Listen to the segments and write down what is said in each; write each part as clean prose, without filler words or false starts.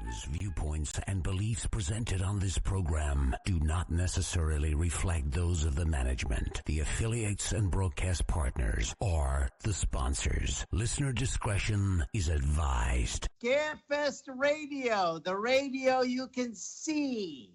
views, viewpoints, and beliefs presented on this program do not necessarily reflect those of the management, the affiliates and broadcast partners, or the sponsors. Listener discretion is advised. Scarefest Radio, the radio you can see.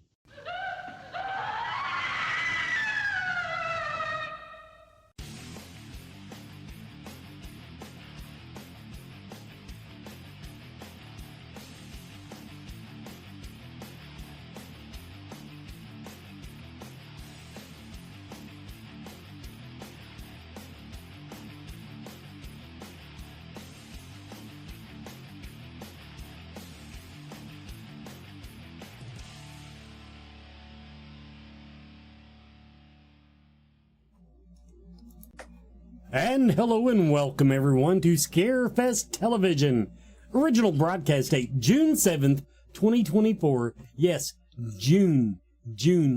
And hello and welcome everyone to Scarefest Television. Original broadcast date June 7th, 2024. Yes, June.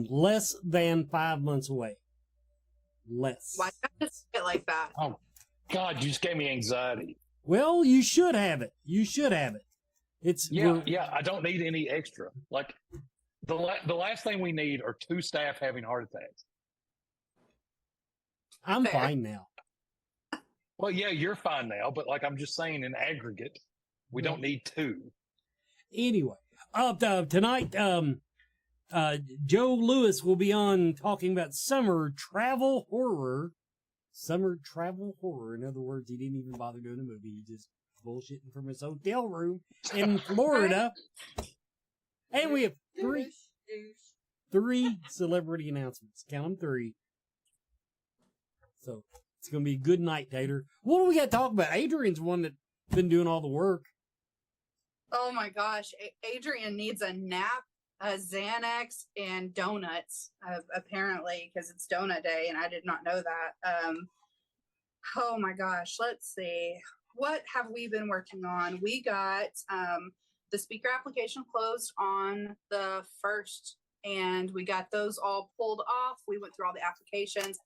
Less than 5 months away. Less. Why not say it like that? Oh, God, you just gave me anxiety. Well, you should have it. It's Yeah, I don't need any extra. Like, the last thing we need are two staff having heart attacks. I'm fine now. Well, yeah, you're fine now, but like I'm just saying, in aggregate, we don't need two. Anyway, tonight, Joe Lewis will be on talking about summer travel horror. Summer travel horror. In other words, he didn't even bother doing a movie. He just bullshitting from his hotel room in Florida. And we have three celebrity announcements. Count them three. So it's going to be a good night, Tater. What do we got to talk about? Adrian's one that's been doing all the work. Oh my gosh. Adrian needs a nap, a Xanax, and donuts, apparently, because it's donut day, and I did not know that. Oh my gosh. Let's see. What have we been working on? We got the speaker application closed on the 1st, and we got those all pulled off. We went through all the applications.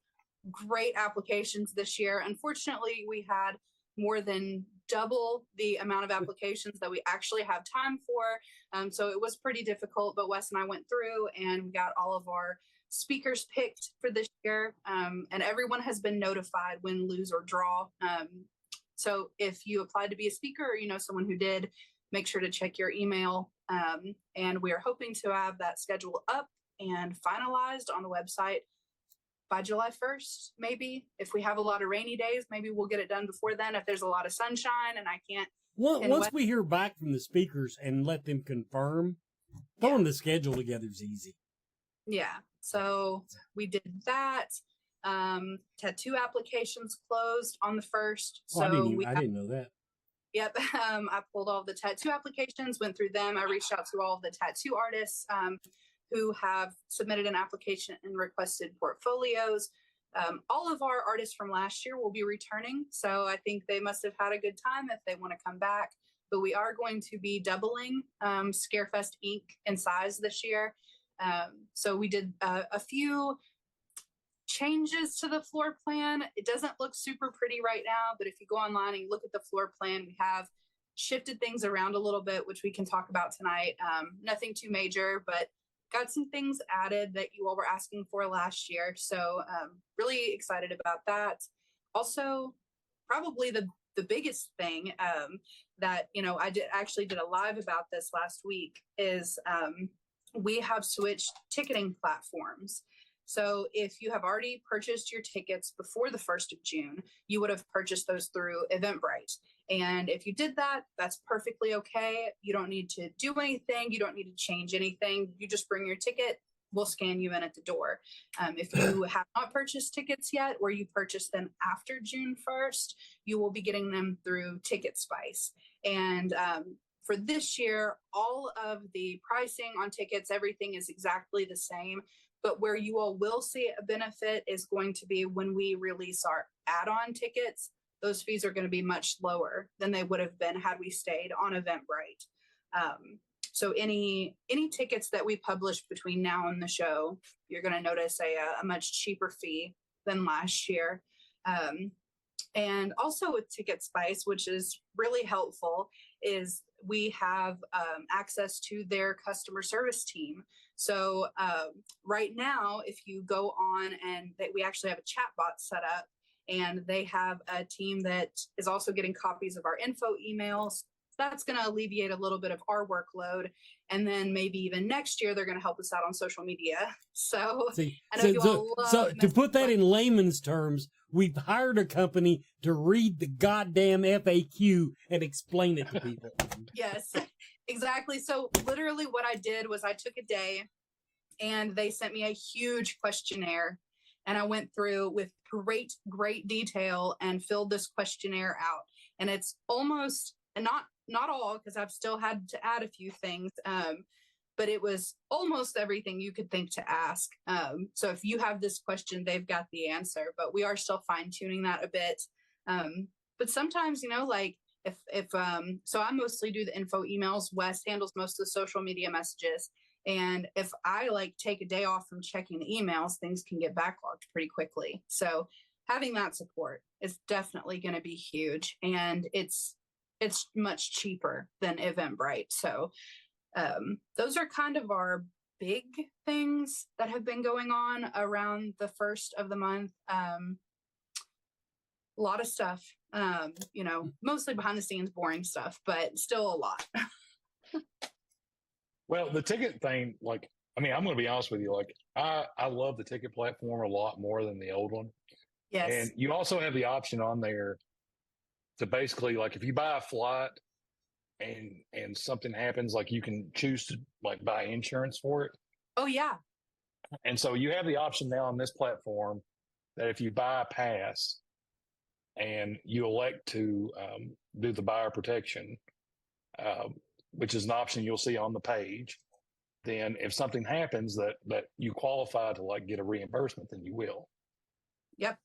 Great applications this year. Unfortunately, we had more than double the amount of applications that we actually have time for. So it was pretty difficult, but Wes and I went through and we got all of our speakers picked for this year. And everyone has been notified win, lose, or draw. So if you applied to be a speaker or you know someone who did, make sure to check your email. And we are hoping to have that schedule up and finalized on the website by July 1st, maybe. If we have a lot of rainy days, maybe we'll get it done before then. If there's a lot of sunshine and I can't. Once we hear back from the speakers and let them confirm, throwing the schedule together is easy. Yeah. So we did that. Tattoo applications closed on the 1st. So I didn't know that. Yep. I pulled all the tattoo applications, went through them. I reached out to all of the tattoo artists who have submitted an application and requested portfolios. All of our artists from last year will be returning, so I think they must have had a good time if they want to come back. But we are going to be doubling Scarefest Inc. in size this year. So we did a few changes to the floor plan. It doesn't look super pretty right now, but if you go online and you look at the floor plan, we have shifted things around a little bit, which we can talk about tonight. Nothing too major, but got some things added that you all were asking for last year. So really excited about that. Also, probably the biggest thing that, I did a live about this last week is we have switched ticketing platforms. So if you have already purchased your tickets before the 1st of June, you would have purchased those through Eventbrite. And if you did that, that's perfectly okay. You don't need to do anything. You don't need to change anything. You just bring your ticket. We'll scan you in at the door. If you have not purchased tickets yet, or you purchase them after June 1st, you will be getting them through Ticket Spice. And for this year, all of the pricing on tickets, everything is exactly the same. But where you all will see a benefit is going to be when we release our add-on tickets. Those fees are going to be much lower than they would have been had we stayed on Eventbrite. So any tickets that we publish between now and the show, you're going to notice a much cheaper fee than last year. And also with Ticket Spice, which is really helpful, is we have access to their customer service team. So right now, if you go on and we actually have a chat bot set up, and they have a team that is also getting copies of our info emails. That's going to alleviate a little bit of our workload. And then maybe even next year, they're going to help us out on social media. So I know you all love. So to put that in layman's terms, we've hired a company to read the goddamn FAQ and explain it to people. Yes, exactly. So literally what I did was I took a day and they sent me a huge questionnaire, and I went through with great detail and filled this questionnaire out. And it's almost, and not all, because I've still had to add a few things, but it was almost everything you could think to ask. So if you have this question, they've got the answer, but we are still fine tuning that a bit. But sometimes, like so I mostly do the info emails. Wes handles most of the social media messages. And if I take a day off from checking the emails, things can get backlogged pretty quickly. So having that support is definitely going to be huge. And it's much cheaper than Eventbrite. So those are kind of our big things that have been going on around the first of the month. A lot of stuff, mostly behind the scenes, boring stuff, but still a lot. Well, the ticket thing, I'm going to be honest with you. I love the ticket platform a lot more than the old one. Yes. And you also have the option on there to basically, if you buy a flight and something happens, you can choose to buy insurance for it. Oh, yeah. And so you have the option now on this platform that if you buy a pass and you elect to do the buyer protection, which is an option you'll see on the page, then if something happens that you qualify to get a reimbursement, then you will. Yep,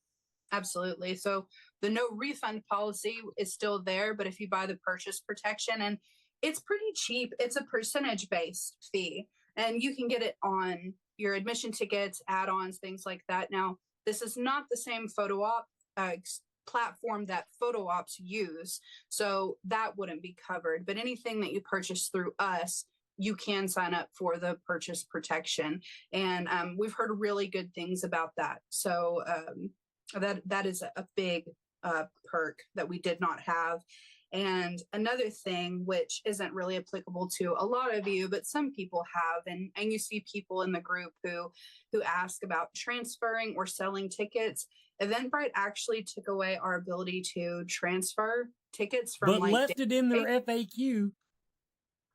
absolutely. So the no refund policy is still there, but if you buy the purchase protection, and it's pretty cheap, it's a percentage-based fee, and you can get it on your admission tickets, add-ons, things like that. Now, this is not the same photo op platform that photo ops use, so that wouldn't be covered. But anything that you purchase through us, you can sign up for the purchase protection, and we've heard really good things about that. So that is a big perk that we did not have. And another thing, which isn't really applicable to a lot of you, but some people have, and you see people in the group who ask about transferring or selling tickets. Eventbrite actually took away our ability to transfer tickets from, but left it in their FAQ.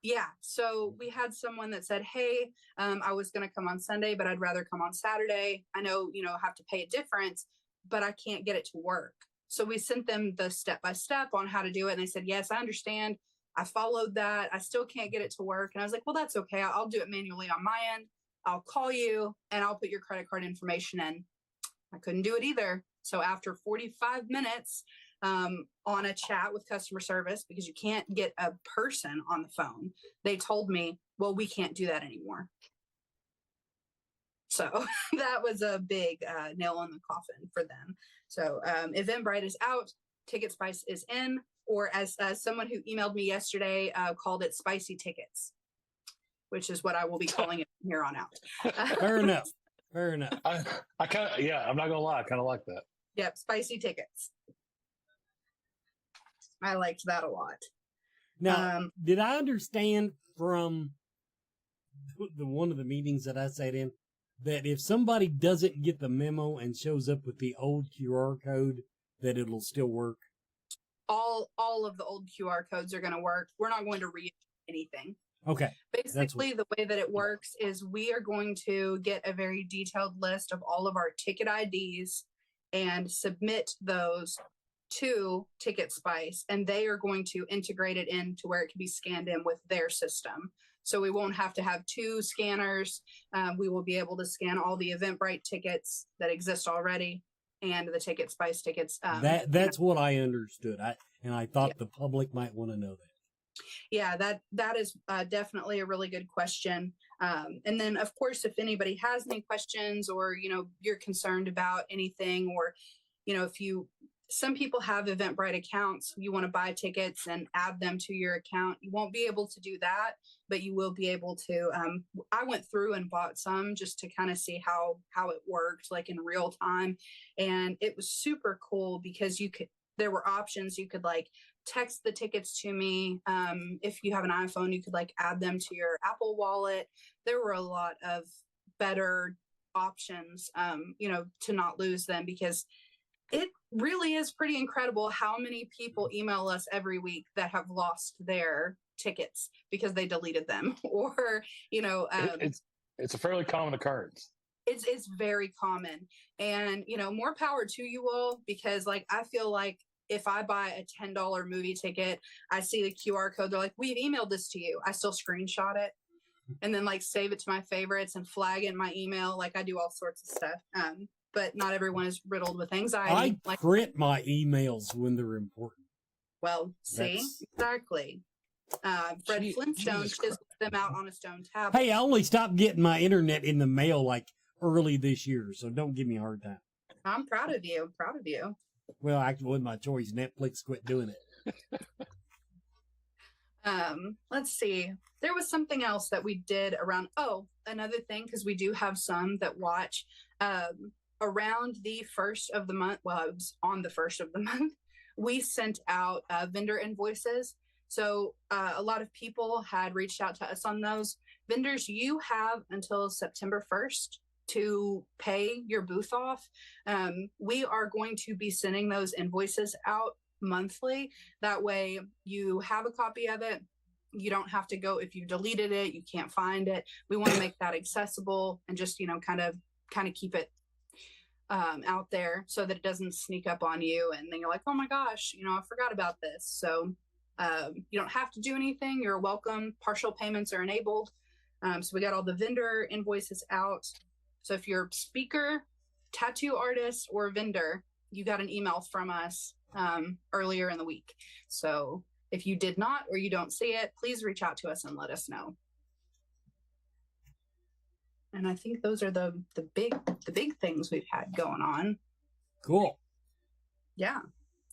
Yeah. So we had someone that said, hey, I was going to come on Sunday, but I'd rather come on Saturday. I know, I have to pay a difference, but I can't get it to work. So we sent them the step-by-step on how to do it. And they said, yes, I understand. I followed that. I still can't get it to work. And I was like, well, that's okay. I'll do it manually on my end. I'll call you and I'll put your credit card information in. I couldn't do it either. So after 45 minutes on a chat with customer service, because you can't get a person on the phone, they told me, well, we can't do that anymore. So that was a big nail in the coffin for them. So Eventbrite is out, Ticket Spice is in, or as someone who emailed me yesterday called it Spicy Tickets, which is what I will be calling it from here on out. Fair enough. Fair enough. I kind of, I'm not gonna lie, I kind of like that. Yep, Spicy Tickets. I liked that a lot. Now, did I understand from one of the meetings that I sat in that if somebody doesn't get the memo and shows up with the old QR code, that it'll still work? All of the old QR codes are going to work. We're not going to read anything. Okay. Basically, the way that it works is we are going to get a very detailed list of all of our ticket IDs and submit those to Ticket Spice, and they are going to integrate it into where it can be scanned in with their system. So we won't have to have two scanners. We will be able to scan all the Eventbrite tickets that exist already and the Ticket Spice tickets. That's what I understood. I thought the public might want to know that. Yeah, that is definitely a really good question. And then, of course, if anybody has any questions or, you're concerned about anything, or, if you some people have Eventbrite accounts. You want to buy tickets and add them to your account. You won't be able to do that, but you will be able to. I went through and bought some just to kind of see how it worked, like in real time. And it was super cool because there were options. You could like text the tickets to me. If you have an iPhone, you could like add them to your Apple Wallet. There were a lot of better options, to not lose them, because it really is pretty incredible how many people email us every week that have lost their tickets because they deleted them, or it's a fairly common occurrence. It's very common, and more power to you all, because like I feel like if I buy a $10 movie ticket, I see the QR code, they're like, we've emailed this to you. I still screenshot it and then like save it to my favorites and flag it in my email. Like I do all sorts of stuff. But not everyone is riddled with anxiety. I print my emails when they're important. Well, see, exactly. Fred Flintstone just put them out on a stone tablet. Hey, I only stopped getting my internet in the mail like early this year, so don't give me a hard time. I'm proud of you. Proud of you. Well, actually, it wasn't my choice. Netflix quit doing it. Let's see. There was something else that we did around. Oh, another thing, because we do have some that watch. Around the first of the month, well, it was on the first of the month, we sent out vendor invoices. So a lot of people had reached out to us on those. Vendors, you have until September 1st to pay your booth off. We are going to be sending those invoices out monthly. That way you have a copy of it. You don't have to go, if you deleted it, you can't find it. We want to make that accessible and just, kind of keep it out there so that it doesn't sneak up on you. And then you're like, oh my gosh, I forgot about this. So you don't have to do anything. You're welcome. Partial payments are enabled. So we got all the vendor invoices out. So if you're a speaker, tattoo artist, or vendor, you got an email from us earlier in the week. So if you did not, or you don't see it, please reach out to us and let us know. And I think those are the big things we've had going on. Cool. Yeah.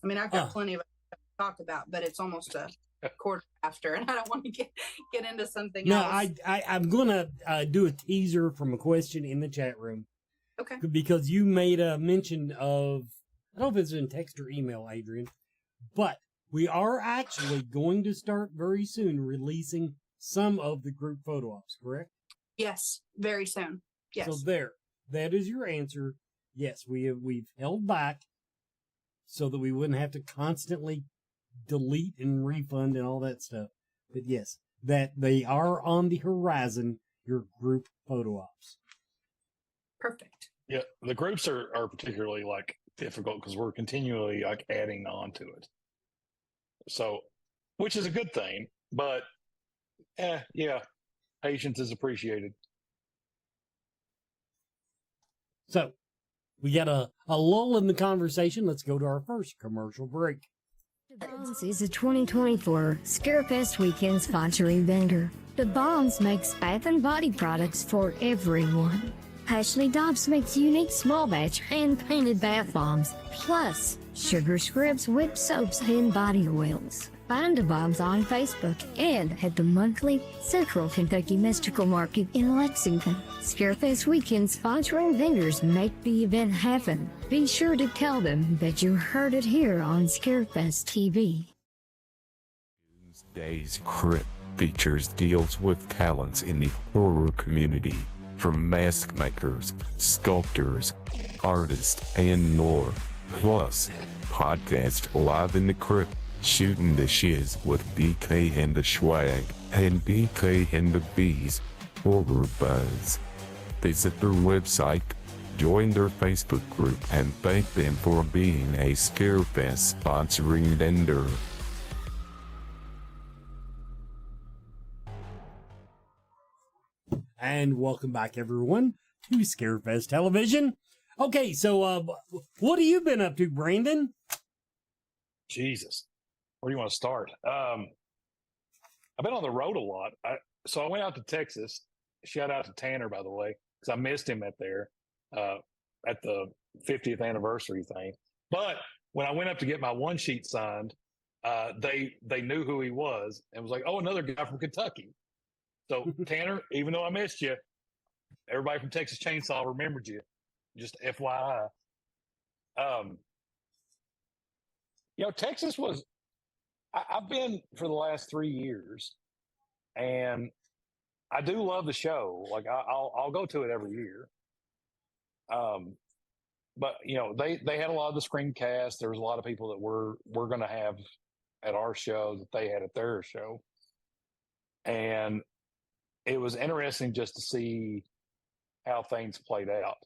I mean, I've got plenty of stuff to talk about, but it's almost a quarter after, and I don't want to get into something else. No, I'm going to do a teaser from a question in the chat room. Okay. Because you made a mention of, I don't know if it's in text or email, Adrian, but we are actually going to start very soon releasing some of the group photo ops, correct? Yes, very soon. Yes. So that is your answer. Yes, we've held back so that we wouldn't have to constantly delete and refund and all that stuff. But yes, that they are on the horizon, your group photo ops. Perfect. Yeah, the groups are particularly like difficult because we're continually like adding on to it. So, which is a good thing, but yeah. Patience is appreciated. So, we got a lull in the conversation. Let's go to our first commercial break. The Bombs is a 2024 Scarefest weekend sponsoring vendor. The Bombs makes bath and body products for everyone. Ashley Dobbs makes unique small batch hand-painted bath bombs, plus sugar scrubs, whip soaps, and body oils. Find the Bombs on Facebook and at the monthly Central Kentucky Mystical Market in Lexington. Scarefest weekend sponsoring vendors make the event happen. Be sure to tell them that you heard it here on Scarefest TV. Tuesday's Crypt features deals with talents in the horror community, from mask makers, sculptors, artists, and more. Plus, podcast Live in the Crypt, shooting the shiz with BK and the Swag, and BK and the Bees, Horror Buzz. Visit their website, join their Facebook group, and thank them for being a Scarefest sponsoring vendor. And welcome back, everyone, to Scarefest Television. Okay, so what have you been up to, Brandon? Jesus. Where do you want to start? I've been on the road a lot. So I went out to Texas. Shout out to Tanner, by the way, because I missed him at the 50th anniversary thing. But when I went up to get my one sheet signed, they knew who he was and was like, "Oh, another guy from Kentucky." So Tanner, even though I missed you, everybody from Texas Chainsaw remembered you. Just FYI. Texas was. I've been for the last 3 years, and I do love the show. Like I'll go to it every year. But they had a lot of the screencasts. There was a lot of people that we're going to have at our show that they had at their show, and it was interesting just to see how things played out.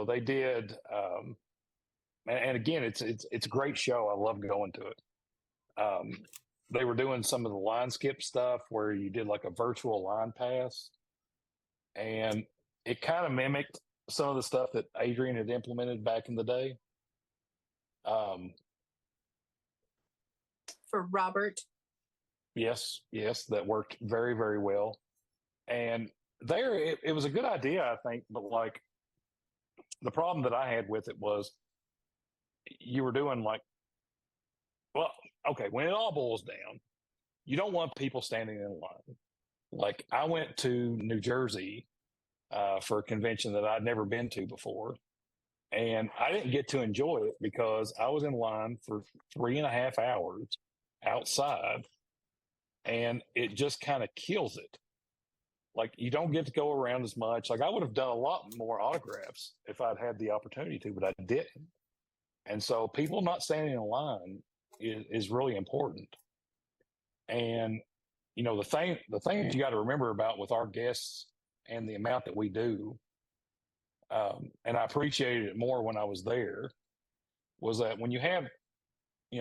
They did, and again, it's a great show. I love going to it. They were doing some of the line skip stuff where you did like a virtual line pass, and it kind of mimicked some of the stuff that Adrian had implemented back in the day. For Robert. Yes, that worked very, very well. And it was a good idea, I think, but like the problem that I had with it was you were doing like, well, okay, when it all boils down, you don't want people standing in line. Like I went to New Jersey for a convention that I'd never been to before, and I didn't get to enjoy it because I was in line for 3.5 hours outside, and it just kind of kills it. Like you don't get to go around as much. Like I would have done a lot more autographs if I'd had the opportunity to, but I didn't. And so people not standing in line is really important. And the thing you got to remember about with our guests and the amount that we do, and I appreciated it more when I was there, was that when you have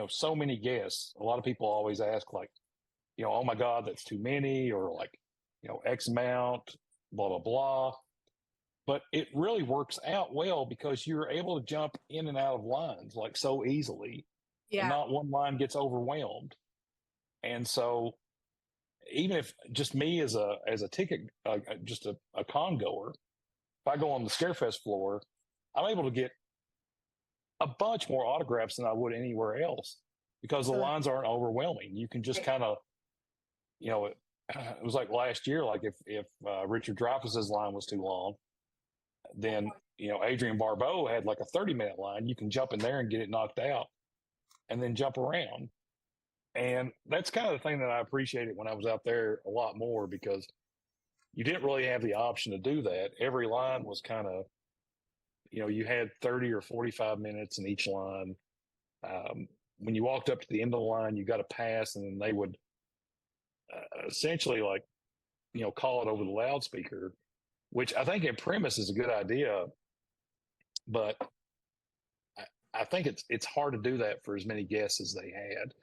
so many guests, a lot of people always ask like, oh my God, that's too many, or like X amount, blah blah blah. But it really works out well because you're able to jump in and out of lines like so easily. Yeah. And not one line gets overwhelmed. And so even if just me as a ticket, just a con goer, if I go on the Scarefest floor, I'm able to get a bunch more autographs than I would anywhere else because the lines aren't overwhelming. You can just kind of, it was like last year, like if Richard Dreyfuss's line was too long, then, Adrian Barbeau had like a 30-minute line. You can jump in there and get it knocked out and then jump around. And that's kind of the thing that I appreciated when I was out there a lot more, because you didn't really have the option to do that. Every line was kind of, you had 30 or 45 minutes in each line. When you walked up to the end of the line, you got a pass, and then they would essentially like, call it over the loudspeaker, which I think in premise is a good idea, but I think it's hard to do that for as many guests as they had,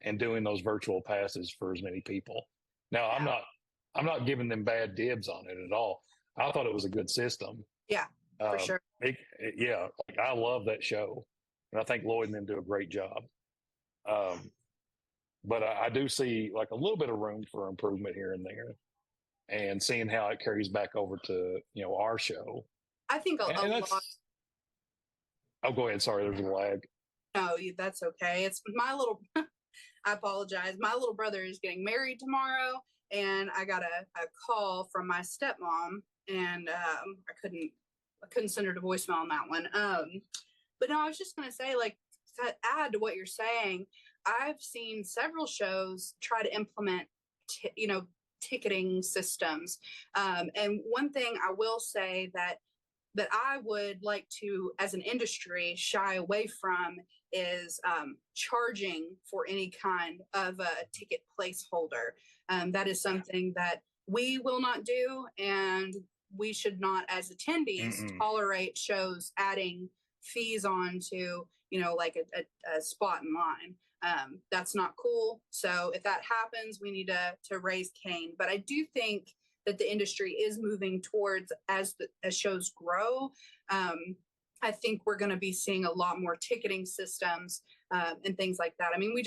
and doing those virtual passes for as many people. Now, yeah. I'm not giving them bad dibs on it at all. I thought it was a good system. Yeah, for sure. I love that show, and I think Lloyd and them do a great job. But I do see like a little bit of room for improvement here and there, and seeing how it carries back over to our show. I think a lot. Oh, go ahead. Sorry, there's a lag. No, that's okay. It's my little. I apologize. My little brother is getting married tomorrow, and I got a call from my stepmom, and I couldn't send her to voicemail on that one. But no, I was just gonna say, like, to add to what you're saying, I've seen several shows try to implement, ticketing systems. And one thing I will say that I would like to, as an industry, shy away from is charging for any kind of a ticket placeholder. That is something that we will not do, and we should not, as attendees, tolerate shows adding fees on to, like a spot in line. That's not cool. So if that happens, we need to raise Cain. But I do think that the industry is moving towards, as shows grow, I think we're going to be seeing a lot more ticketing systems and things like that. I mean, we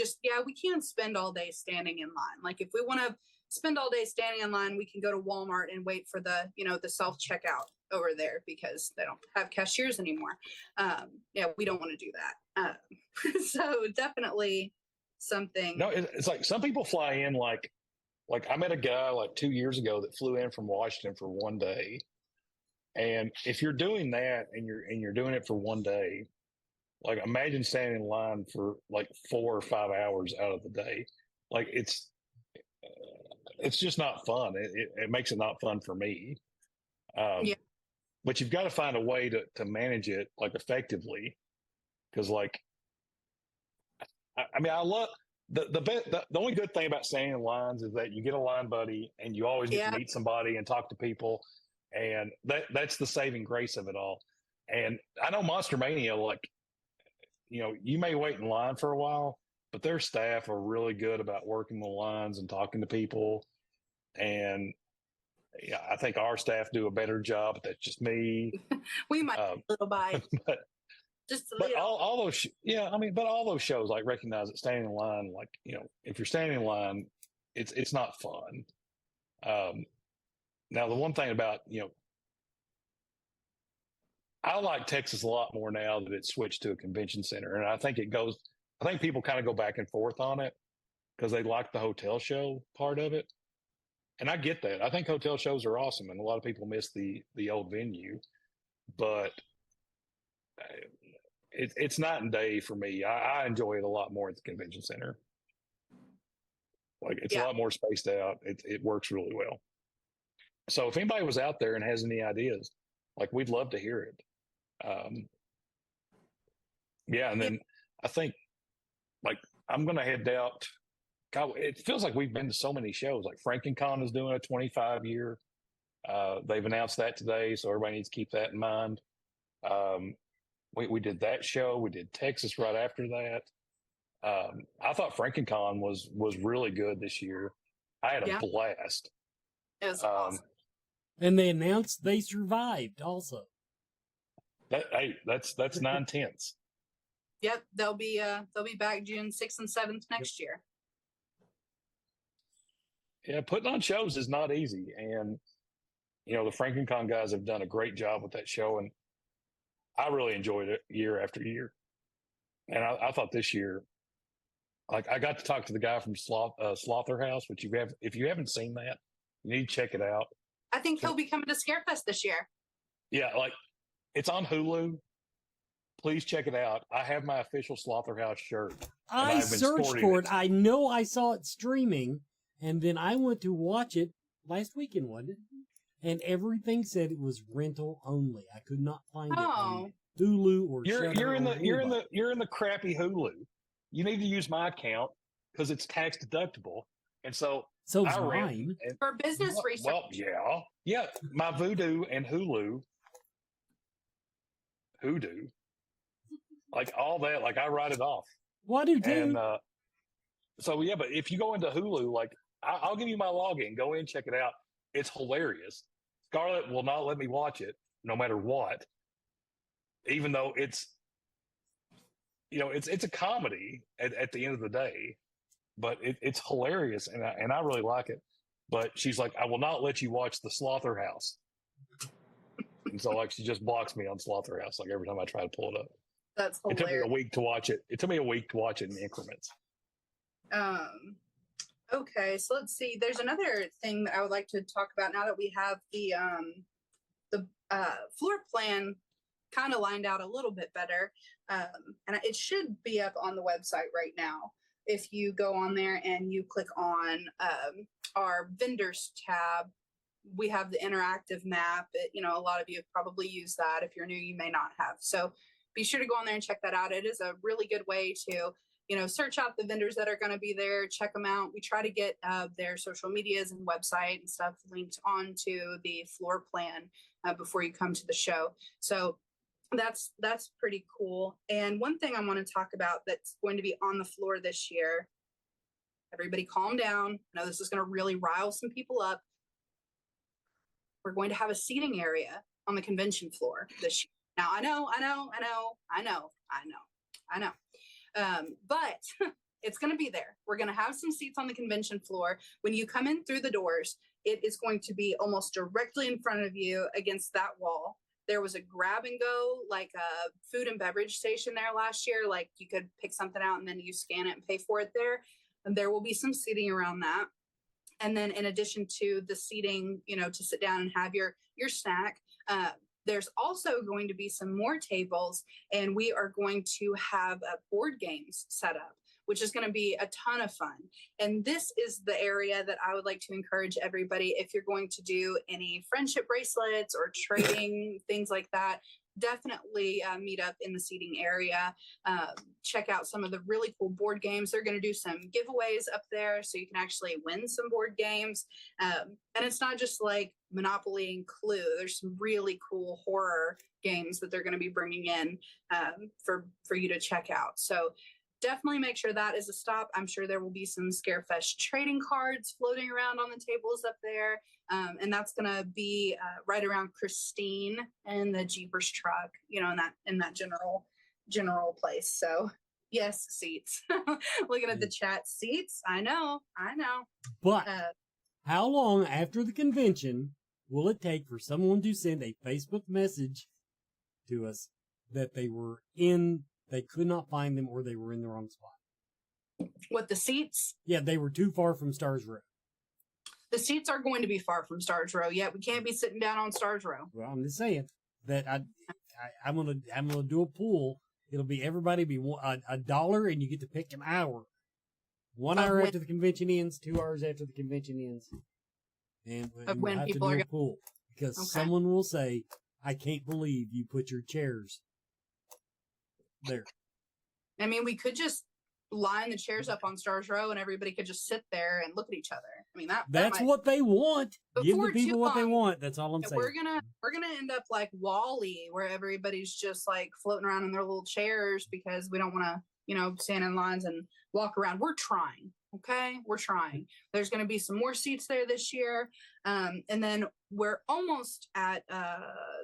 can't spend all day standing in line. Like if we want to spend all day standing in line, we can go to Walmart and wait for the, the self checkout over there because they don't have cashiers anymore. Yeah, we don't want to do that. So definitely something. No, it's like some people fly in like I met a guy like 2 years ago that flew in from Washington for one day. And if you're doing that and you're doing it for one day, like imagine standing in line for like 4 or 5 hours out of the day. Like it's just not fun. It makes it not fun for me. Yeah. But you've got to find a way to manage it like effectively. Cause like, I mean, I love the only good thing about standing in lines is that you get a line buddy and you always get to meet somebody and talk to people. And that's the saving grace of it all. And I know Monster Mania, like, you may wait in line for a while, but their staff are really good about working the lines and talking to people. And yeah, I think our staff do a better job, but that's just me. We might a little bite. Just a little. All those, but all those shows like recognize that standing in line, like, if you're standing in line, it's not fun. Now the one thing about, I like Texas a lot more now that it's switched to a convention center. And I think people kind of go back and forth on it because they like the hotel show part of it. And I get that. I think hotel shows are awesome. And a lot of people miss the old venue, but it's night and day for me. I enjoy it a lot more at the convention center. Like it's a lot more spaced out. It works really well. So if anybody was out there and has any ideas, like we'd love to hear it. And then I think like I'm going to head out. God, it feels like we've been to so many shows. Like FrankenCon is doing a 25-year. They've announced that today, so everybody needs to keep that in mind. We did that show. We did Texas right after that. I thought FrankenCon was really good this year. I had a blast. It was awesome. And they announced they survived also. That's 9/10. Yep, they'll be back June 6th and 7th next year. Yeah, putting on shows is not easy, and the FrankenCon guys have done a great job with that show, and I really enjoyed it year after year. And I thought this year, like I got to talk to the guy from Slaughterhouse, which if you haven't seen that, you need to check it out. I think he'll be coming to Scarefest this year. Yeah, like it's on Hulu. Please check it out. I have my official Slaughterhouse shirt. I searched for it. I know I saw it streaming, and then I went to watch it last weekend, wasn't it? And everything said it was rental only. I could not find it on Hulu or you're in the crappy Hulu. You need to use my account because it's tax deductible, and so I mine for business research. Well, yeah, my Vudu and Hulu, like all that, like I write it off. What do? And but if you go into Hulu, like I'll give you my login. Go in, check it out. It's hilarious. Scarlett will not let me watch it, no matter what. Even though it's a comedy at the end of the day, but it's hilarious and I really like it. But she's like, I will not let you watch the Slaughterhouse. And so like she just blocks me on Slaughterhouse like every time I try to pull it up. That's hilarious. It took me a week to watch it. It took me a week to watch it in increments. Okay, so let's see. There's another thing that I would like to talk about now that we have the floor plan kind of lined out a little bit better. And it should be up on the website right now. If you go on there and you click on our vendors tab, we have the interactive map. A lot of you have probably used that. If you're new, you may not have. So be sure to go on there and check that out. It is a really good way to search out the vendors that are going to be there, check them out. We try to get their social medias and website and stuff linked onto the floor plan before you come to the show. So that's pretty cool. And one thing I want to talk about that's going to be on the floor this year, everybody calm down. I know this is going to really rile some people up. We're going to have a seating area on the convention floor this year. Now, I know. But it's going to be there. We're going to have some seats on the convention floor. When you come in through the doors, it is going to be almost directly in front of you against that wall. There was a grab and go, like a food and beverage station there last year. Like you could pick something out and then you scan it and pay for it there. And there will be some seating around that. And then in addition to the seating, to sit down and have your snack, there's also going to be some more tables, and we are going to have board games set up, which is going to be a ton of fun. And this is the area that I would like to encourage everybody, if you're going to do any friendship bracelets or trading, things like that, definitely meet up in the seating area. Check out some of the really cool board games. They're going to do some giveaways up there, so you can actually win some board games. And it's not just like Monopoly and Clue. There's some really cool horror games that they're going to be bringing in for you to check out. So definitely make sure that is a stop. I'm sure there will be some Scarefest trading cards floating around on the tables up there. And that's going to be right around Christine and the Jeepers truck, in that general place. So yes, seats. Looking at the chat, seats. I know. But how long after the convention will it take for someone to send a Facebook message to us that they could not find them, or they were in the wrong spot? What, the seats? Yeah, they were too far from Stars Row. The seats are going to be far from Stars Row. Yeah, we can't be sitting down on Stars Row. Well, I'm just saying that I'm gonna do a pool. It'll be everybody be $1, and you get to pick an hour. 1 hour after the convention ends, 2 hours after the convention ends, and when have people to do are a pool, because Okay. someone will say, "I can't believe you put your chairs there." I mean, we could just line the chairs up on Stars Row, and everybody could just sit there and look at each other. I mean, That's what they want. Give Before the people too what they long, want. That's all I'm saying. We're gonna end up like Wall-E, where everybody's just like floating around in their little chairs because we don't want to, stand in lines and walk around. We're trying, okay? We're trying. There's going to be some more seats there this year, and then we're almost at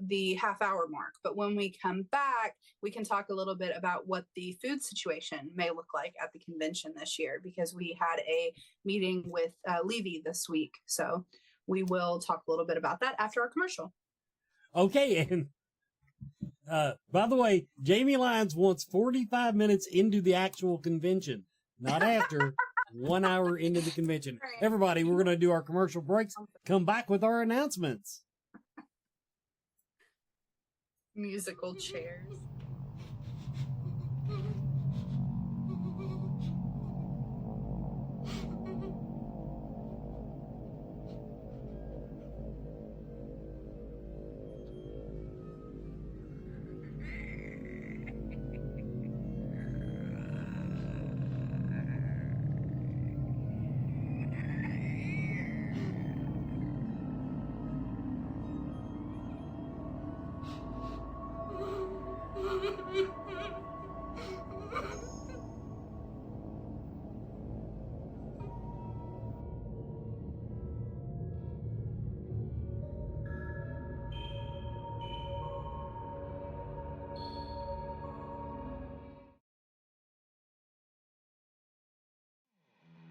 the half-hour mark. But when we come back, we can talk a little bit about what the food situation may look like at the convention this year, because we had a meeting with Levy this week. So we will talk a little bit about that after our commercial. Okay, and by the way, Jamie Lyons wants 45 minutes into the actual convention, not after. 1 hour into the convention. Everybody, we're going to do our commercial breaks. Come back with our announcements. Musical chairs.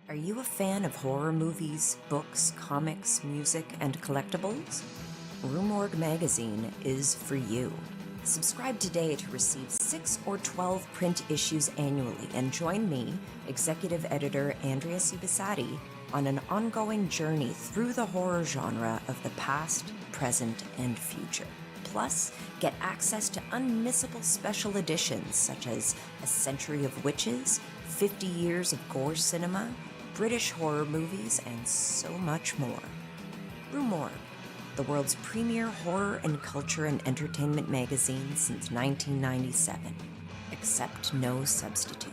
Are you a fan of horror movies, books, comics, music, and collectibles? Roomorg magazine is for you. Subscribe today to receive 6 or 12 print issues annually and join me, executive editor Andrea Subissati, on an ongoing journey through the horror genre of the past, present, and future. Plus, get access to unmissable special editions such as A Century of Witches, 50 Years of Gore Cinema, British horror movies, and so much more. Roomorg, the world's premier horror and culture and entertainment magazine since 1997. Accept no substitute.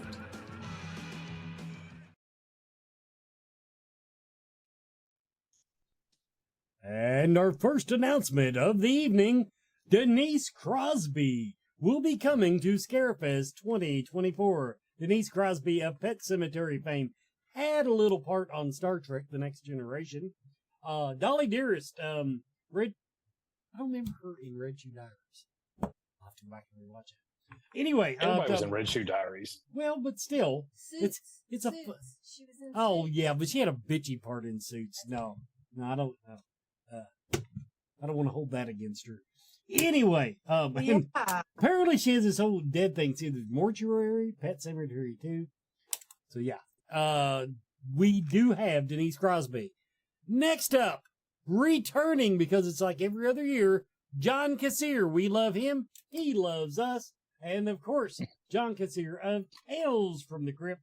And our first announcement of the evening, Denise Crosby will be coming to Scarefest 2024. Denise Crosby of Pet Cemetery fame had a little part on Star Trek: The Next Generation. Dolly Dearest, I don't remember her in Red Shoe Diaries. I'll have to go back and rewatch it. Anyway, Everybody was in Red Shoe Diaries. well, but still, it's a. She was in Oh Suits. yeah, but she had a bitchy part in Suits. No, I don't know. I don't want to hold that against her. Anyway, and Yeah. apparently she has this whole dead thing too. The mortuary, pet cemetery too. So yeah, we do have Denise Crosby. Next up, returning because it's like every other year, John Kassir. We love him. He loves us. And of course, John Kassir of Tales from the Crypt,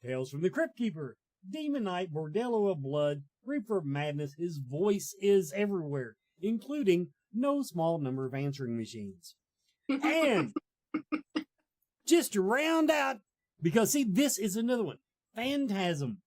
Tales from the Crypt Keeper, Demon Knight, Bordello of Blood, Reaper of Madness. His voice is everywhere, including no small number of answering machines. And just to round out, because see, this is another one, Phantasm.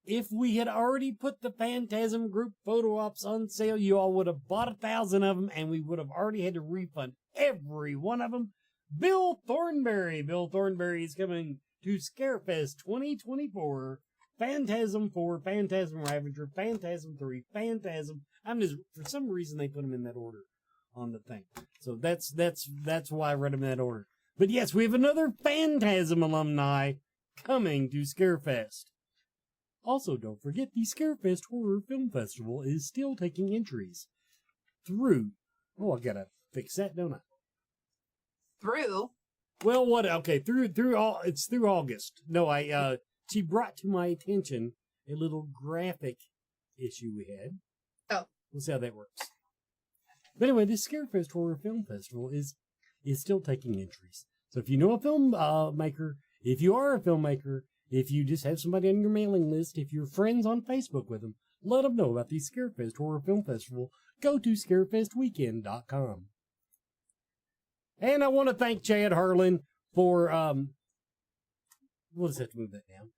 If we had already put the Phantasm group photo ops on sale, you all would have bought 1,000 of them, and we would have already had to refund every one of them. Bill Thornberry. Bill Thornberry is coming to Scarefest 2024. Phantasm 4, Phantasm Ravager, Phantasm 3, Phantasm. For some reason they put them in that order on the thing. So that's why I read them in that order. But yes, we have another Phantasm alumni coming to Scarefest. Also, don't forget the Scarefest Horror Film Festival is still taking entries through. Oh, I gotta fix that, don't I? Through. Well, what? Okay, it's through August. No, she brought to my attention a little graphic issue we had. Oh. We'll see how that works. But anyway, this Scarefest Horror Film Festival is still taking entries. So if you know a film maker, if you are a filmmaker, if you just have somebody on your mailing list, if you're friends on Facebook with them, let them know about the Scarefest Horror Film Festival. Go to scarefestweekend.com. And I want to thank Chad Harlan for, we'll just have to move that down.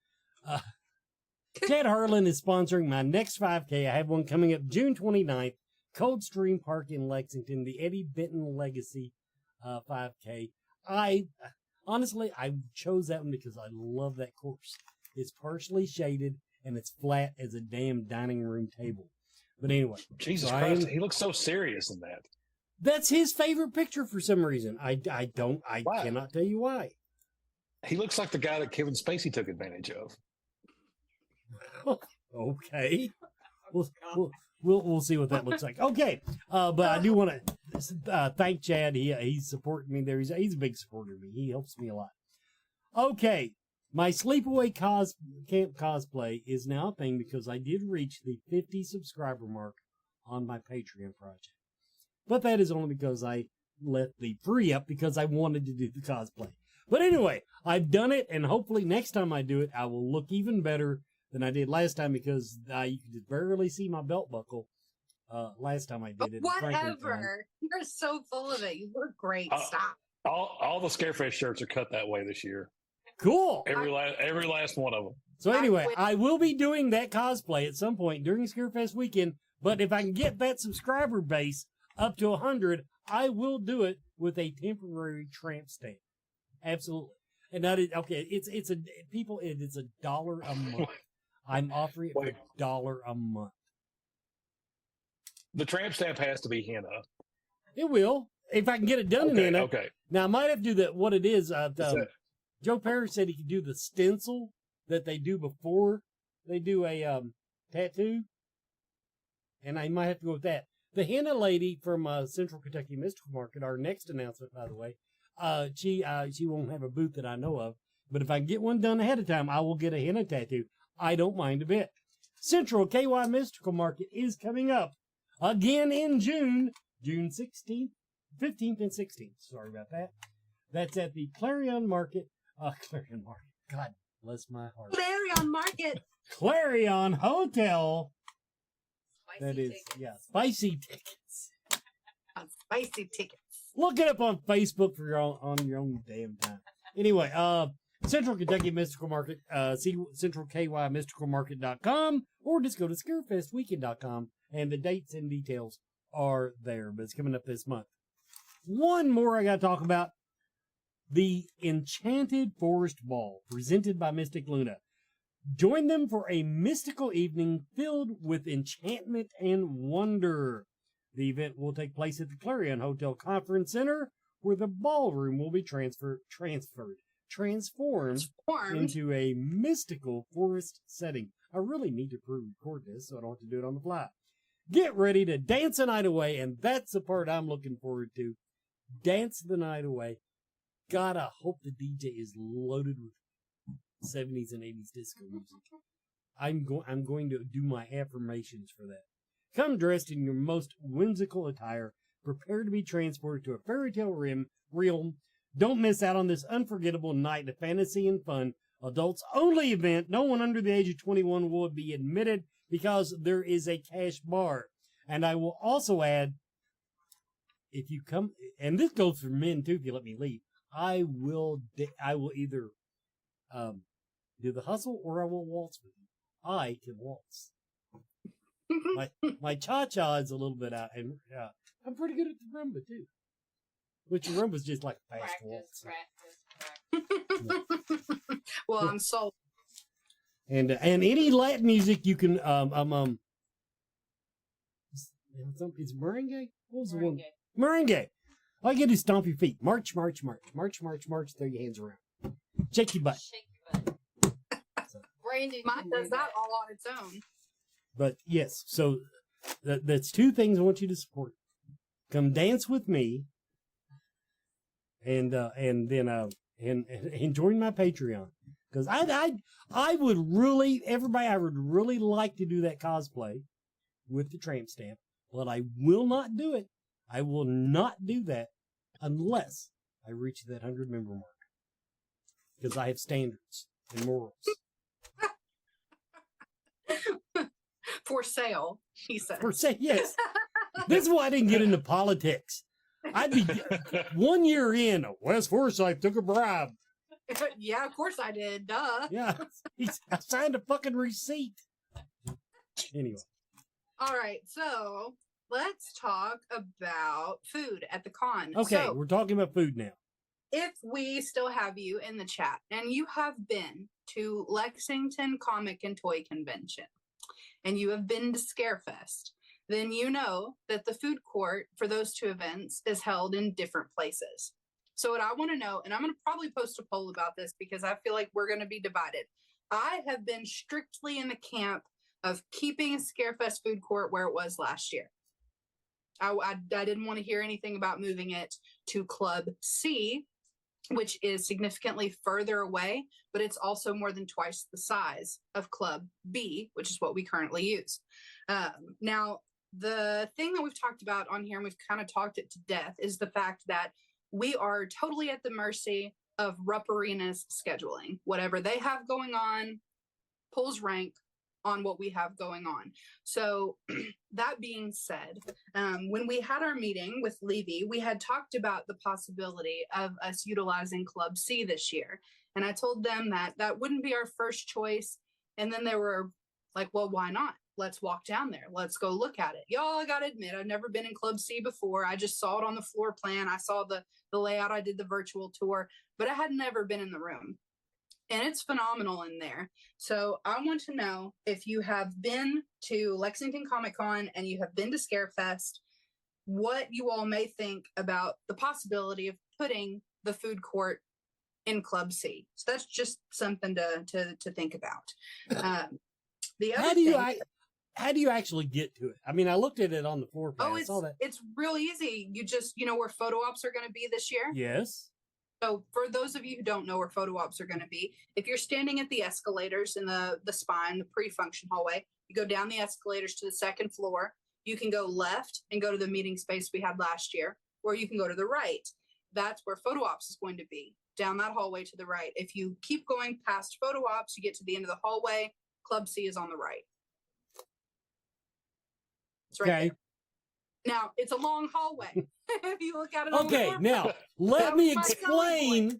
Chad Harlan is sponsoring my next 5K. I have one coming up June 29th, Coldstream Park in Lexington, the Eddie Benton Legacy 5K. Honestly, I chose that one because I love that course. It's partially shaded and it's flat as a damn dining room table. But anyway. Jesus Christ, he looks so serious in that. That's his favorite picture for some reason. I Why? cannot tell you why. He looks like the guy that Kevin Spacey took advantage of. Okay. We'll see what that looks like. Okay. But I do want to thank Chad. He's supporting me there. He's a big supporter of me. He helps me a lot. Okay. My Sleepaway Camp cosplay is now a thing because I did reach the 50 subscriber mark on my Patreon project. But that is only because I let the free up because I wanted to do the cosplay. But anyway, I've done it, and hopefully next time I do it, I will look even better than I did last time because you could barely see my belt buckle last time I did it. Whatever. You're so full of it. You look great. Stop. All the Scarefest shirts are cut that way this year. Cool. Every last one of them. So anyway, I will be doing that cosplay at some point during Scarefest weekend, but if I can get that subscriber base up to 100, I will do it with a temporary tramp stamp. Absolutely. And that is okay. It's $1 a month. I'm offering it for $1 a month. The tramp stamp has to be henna. It will if I can get it done in henna. Okay. Now I might have to do that. What it is, Joe Parrish said he could do the stencil that they do before they do a tattoo, and I might have to go with that. The henna lady from Central Kentucky Mystical Market, our next announcement, by the way, she won't have a booth that I know of, but if I can get one done ahead of time, I will get a henna tattoo. I don't mind a bit. Central KY Mystical Market is coming up again in June 16th, 15th, and 16th. Sorry about that. That's at the Clarion Market. Clarion Market. God bless my heart. Clarion Market. Clarion Hotel. Spicy That is, tickets. yeah, spicy tickets. Spicy tickets. Look it up on Facebook for on your own damn time. Anyway, Central Kentucky Mystical Market, see centralkymysticalmarket.com, or just go to scarefestweekend.com, and the dates and details are there, but it's coming up this month. One more I got to talk about, the Enchanted Forest Ball, presented by Mystic Luna. Join them for a mystical evening filled with enchantment and wonder. The event will take place at the Clarion Hotel Conference Center, where the ballroom will be transformed into a mystical forest setting. I really need to pre-record this so I don't have to do it on the fly. Get ready to dance the night away, and that's the part I'm looking forward to. Dance the night away. God, I hope the DJ is loaded with 70s and 80s disco music. I'm going to do my affirmations for that. Come dressed in your most whimsical attire, prepare to be transported to a fairy tale realm. Don't miss out on this unforgettable night of fantasy and fun. Adults only event. No one under the age of 21 will be admitted because there is a cash bar. And I will also add, if you come, and this goes for men too, if you let me leave, I will either do the hustle or I will waltz with you. I can waltz. My cha-cha is a little bit out, and I'm pretty good at the rumba too. Which the rumba's just like a fast waltz. Well, I'm sold. And any Latin music you can it's merengue. What was the one? Merengue. All you gotta do is stomp your feet. March, march, march, march, march, march. Throw your hands around. Shake your butt. Randy, mine does that all on its own. But yes, so that's two things I want you to support. Come dance with me, and then join my Patreon, because I would really like to do that cosplay with the tramp stamp, but I will not do it. I will not do that unless I reach that 100 member mark, because I have standards and morals. For sale, he said. For sale, yes. This is why I didn't get into politics. I'd be 1 year in. Wes Forsythe took a bribe. Yeah, of course I did. Duh. Yeah, I signed a fucking receipt. Anyway. All right, so let's talk about food at the con. Okay, so, we're talking about food now. If we still have you in the chat and you have been to Lexington Comic and Toy Convention and you have been to Scarefest, then you know that the food court for those two events is held in different places. So what I want to know, and I'm going to probably post a poll about this because I feel like we're going to be divided. I have been strictly in the camp of keeping a Scarefest food court where it was last year. I didn't want to hear anything about moving it to Club C, which is significantly further away, but it's also more than twice the size of Club B, which is what we currently use. Now, the thing that we've talked about on here, and we've kind of talked it to death, is the fact that we are totally at the mercy of Rupp Arena's scheduling. Whatever they have going on pulls rank on what we have going on. So that being said, when we had our meeting with Levy, we had talked about the possibility of us utilizing Club C this year. And I told them that that wouldn't be our first choice. And then they were like, well, why not? Let's walk down there. Let's go look at it. Y'all, I got to admit, I've never been in Club C before. I just saw it on the floor plan. I saw the layout. I did the virtual tour, but I had never been in the room. And it's phenomenal in there. So I want to know if you have been to Lexington Comic Con and you have been to Scarefest, what you all may think about the possibility of putting the food court in Club C. So that's just something to think about. The other how do you actually get to it? I mean, I looked at it on the floor plan. I saw that. It's real easy. You just, where photo ops are going to be this year? Yes. So for those of you who don't know where photo ops are going to be, if you're standing at the escalators in the spine, the pre-function hallway, you go down the escalators to the second floor. You can go left and go to the meeting space we had last year, or you can go to the right. That's where photo ops is going to be, down that hallway to the right. If you keep going past photo ops, you get to the end of the hallway. Club C is on the right. It's right there. Now, it's a long hallway. If you look at it. Okay, now, let me explain.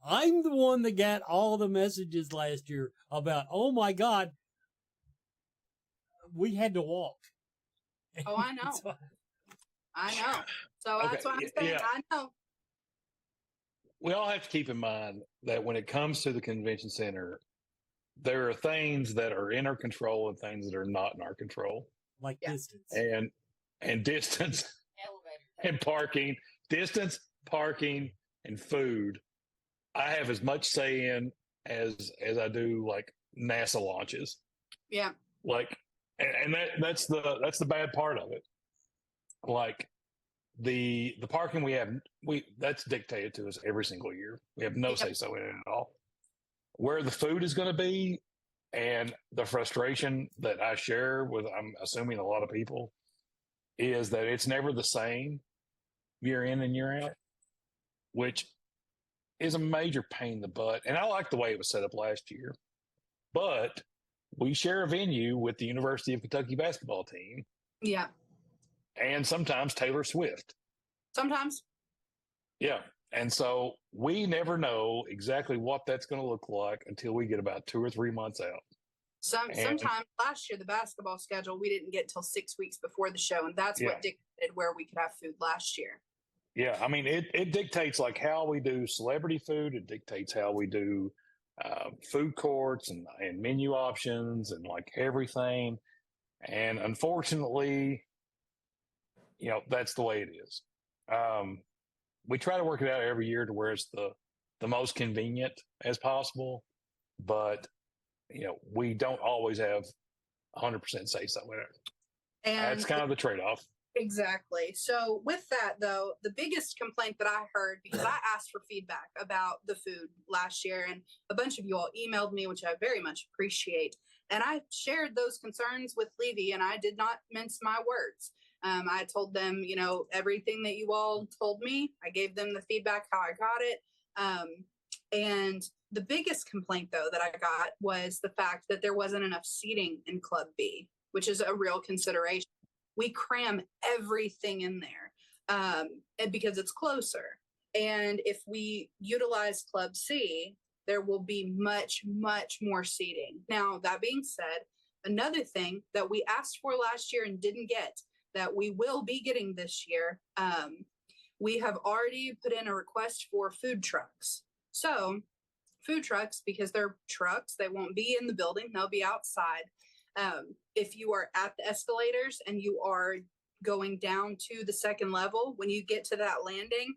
I'm the one that got all the messages last year about, oh my God, we had to walk. Oh, I know. I know. So Okay, that's what I'm saying. yeah. I know. We all have to keep in mind that when it comes to the convention center, there are things that are in our control and things that are not in our control. Like distance. And distance. and parking, distance, parking, and food. I have as much say in as I do like NASA launches. Yeah. Like, and that's the bad part of it. Like the parking that's dictated to us every single year. We have no say so in it at all. Where the food is going to be, and the frustration that I share with, I'm assuming a lot of people, is that it's never the same year in and year out, which is a major pain in the butt. And I like the way it was set up last year, but we share a venue with the University of Kentucky basketball team. Yeah. And sometimes Taylor Swift. Sometimes. Yeah. And so we never know exactly what that's going to look like until we get about 2 or 3 months out. Sometimes last year, the basketball schedule, we didn't get till 6 weeks before the show. And that's what dictated where we could have food last year. Yeah. I mean, it dictates like how we do celebrity food. It dictates how we do food courts and menu options and like everything. And unfortunately, you know, that's the way it is. We try to work it out every year to where it's the most convenient as possible, but you know, we don't always have 100% say so in it. And that's kind of the trade-off. Exactly. So with that, though, the biggest complaint that I heard, because I asked for feedback about the food last year, and a bunch of you all emailed me, which I very much appreciate. And I shared those concerns with Levy, and I did not mince my words. I told them, you know, everything that you all told me. I gave them the feedback, how I got it. And the biggest complaint, though, that I got was the fact that there wasn't enough seating in Club B, which is a real consideration. We cram everything in there and because it's closer. And if we utilize Club C, there will be much, much more seating. Now, that being said, another thing that we asked for last year and didn't get, that we will be getting this year, we have already put in a request for food trucks. So food trucks, because they're trucks, they won't be in the building, they'll be outside. If you are at the escalators and you are going down to the second level, when you get to that landing,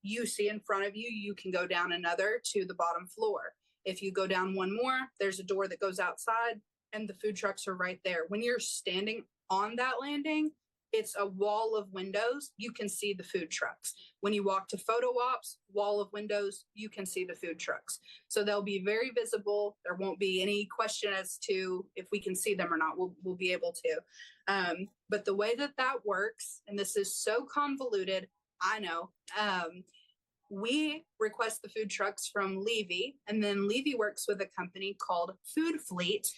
you see in front of you, you can go down another to the bottom floor. If you go down one more, there's a door that goes outside and the food trucks are right there. When you're standing on that landing, it's a wall of windows. You can see the food trucks. When you walk to photo ops, wall of windows, you can see the food trucks. So they'll be very visible. There won't be any question as to if we can see them or not. We'll be able to. But the way that works, and this is so convoluted, I know, we request the food trucks from Levy, and then Levy works with a company called Food Fleet,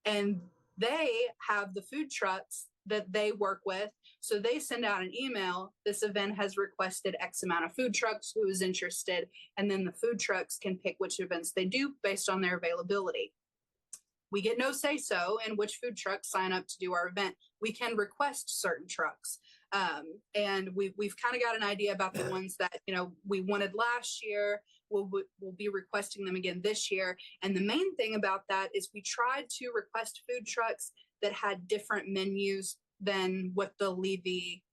and they have the food trucks that they work with. So they send out an email. This event has requested X amount of food trucks, who is interested. And then the food trucks can pick which events they do based on their availability. We get no say so in which food trucks sign up to do our event. We can request certain trucks. And we've kind of got an idea about the ones that, you know, we wanted last year. We'll be requesting them again this year. And the main thing about that is we tried to request food trucks that had different menus than what the Levy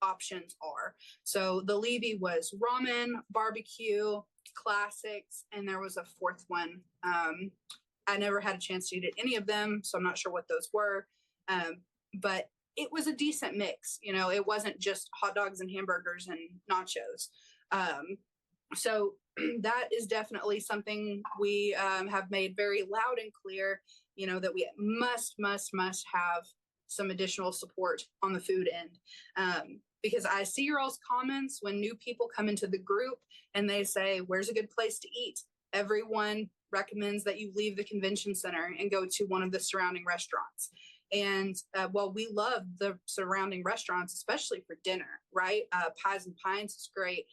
options are. So the Levy was ramen, barbecue, classics, and there was a fourth one. I never had a chance to eat at any of them, so I'm not sure what those were. But it was a decent mix. You know, it wasn't just hot dogs and hamburgers and nachos. So that is definitely something we have made very loud and clear, you know, that we must have some additional support on the food end. Because I see your all's comments when new people come into the group and they say, where's a good place to eat? Everyone recommends that you leave the convention center and go to one of the surrounding restaurants. And well, we love the surrounding restaurants, especially for dinner, right? Pies and Pines is great.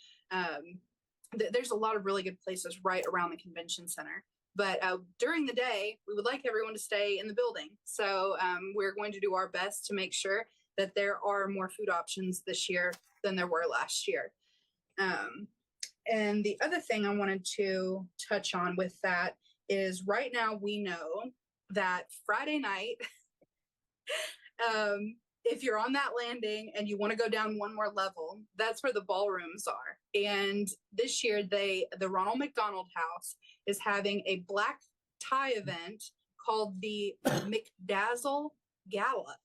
There's a lot of really good places right around the convention center. But during the day, we would like everyone to stay in the building. So we're going to do our best to make sure that there are more food options this year than there were last year. And the other thing I wanted to touch on with that is right now we know that Friday night if you're on that landing and you want to go down one more level, that's where the ballrooms are. And this year, the Ronald McDonald House is having a black tie event called the McDazzle Gala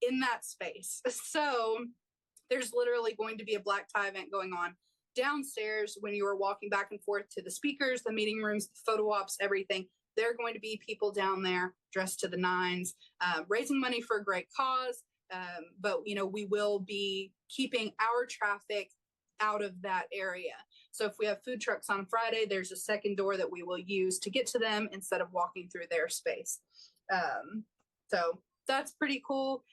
in that space. So there's literally going to be a black tie event going on downstairs when you are walking back and forth to the speakers, the meeting rooms, the photo ops, everything. There are going to be people down there dressed to the nines, raising money for a great cause. But, you know, we will be keeping our traffic out of that area. So if we have food trucks on Friday, there's a second door that we will use to get to them instead of walking through their space. So that's pretty cool.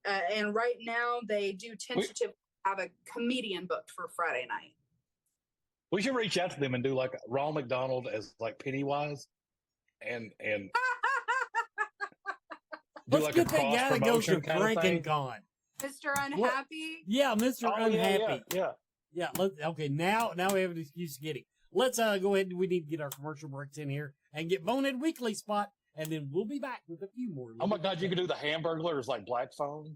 And right now they do tentatively have a comedian booked for Friday night. We should reach out to them and do like Ronald McDonald as like Pennywise and do Let's like get a that guy that goes to FrankenCon. Mr. Unhappy? Yeah, Mr. Unhappy. Yeah. Okay, now we have an excuse to get him. Let's go ahead. We need to get our commercial breaks in here and get Bonehead Weekly spot, and then we'll be back with a few more. Oh my God, you can do the Hamburglers like Black Phone.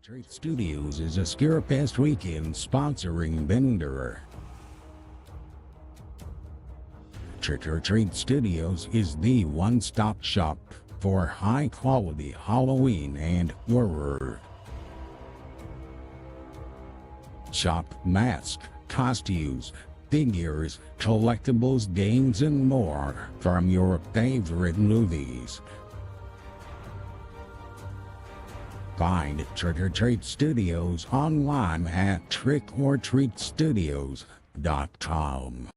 Treat Studios is a Scarefest weekend sponsoring vendor. Trick or Treat Studios is the one-stop shop for high-quality Halloween and horror. Shop masks, costumes, figures, collectibles, games, and more from your favorite movies. Find Trick or Treat Studios online at trickortreatstudios.com.